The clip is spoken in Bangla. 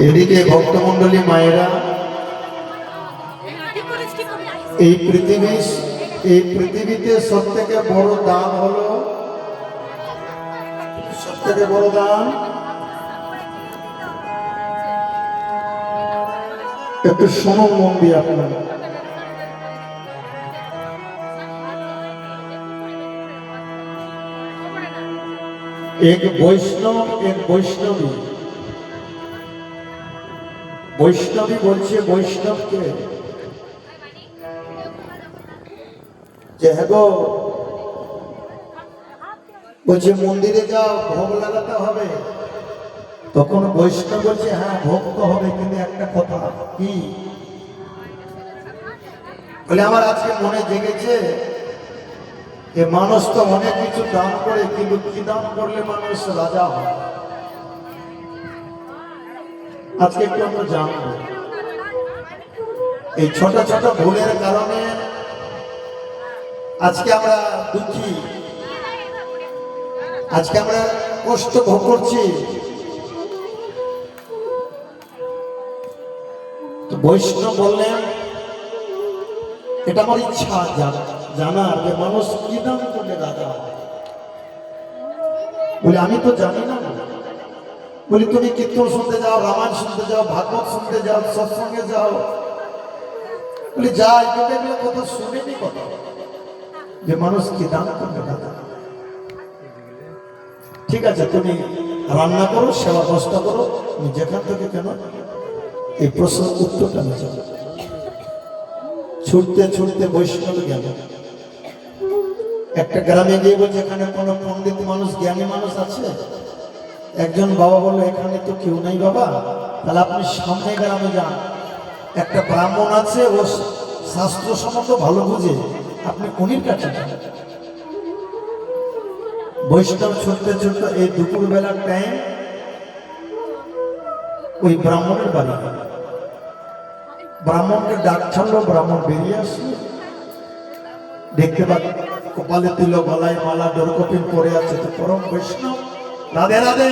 এদিকে ভক্তমণ্ডলী মায়েরা, এই পৃথিবীতে সবথেকে বড় দান হলো, সবথেকে বড় দান, একটু শুনুন মন দিয়ে আপনারা। एक वैष्णव एक वैष्णवी, वैष्णवी बोलছে বৈষ্ণবকে যে গো বলছে মন্দিরে যাও ভোগ লাগাতে হবে, তখন বৈষ্ণব বলছে হ্যাঁ ভোগ তো হবে, কিন্তু একটা কথা কি বলে আমার আজকে মনে জেগেছে যে মানুষ তো অনেক কিছু দান করে, কিন্তু কি দান করলে মানুষ রাজা হয় আজকে একটু আমরা জানবো। এই ছোট ছোট ভুলের কারণে আজকে আমরা দুঃখী, আজকে আমরা কষ্ট ভোগ করছি। তো বৈষ্ণব বললেন এটা আমার ইচ্ছা জানার যে মানুষ কি দান করলে রাজা হয়। বলে আমি তো জানি না। বলি তুমি কীর্তন শুনতে যাও, রামায়ণ শুনতে যাও, ভাগবত শুনতে যাও, সৎসঙ্গে যাও। বলি যাই, কিন্তু এগুলো কথা শুনেনি কথা যে মানুষ কি দান করলে রাজা। ঠিক আছে তুমি রান্না করো, সেবা ব্যবস্থা করো, তুমি যেখান থেকে কেন এই প্রশ্নের উত্তরটা নিয়ে ছুটতে ছুটতে বৈষ্ণব গেল একটা গ্রামে গিয়ে, বলছে এখানে কোনো পণ্ডিত মানুষ জ্ঞানী মানুষ আছে? একজন বাবা বললো এখানে তো কেউ নাই বাবা, তাহলে আপনি সামনে গ্রামে যান, একটা ব্রাহ্মণ আছে, ও শাস্ত্র সম্বন্ধে ভালো বুঝে, আপনি উনির কাছে যান। বৈষ্ণব ছুটতে ছুটতে এই দুপুর বেলার টাইম ওই ব্রাহ্মণের বাড়ি, ব্রাহ্মণকে ডাক ছাড়লো, ব্রাহ্মণ বেরিয়ে আসলো, দেখতে পাচ্ছি কপালে তিলক, গলায় মালা, ডোরকপিন পরে আছে। তো পরম বৈষ্ণব রাধে রাধে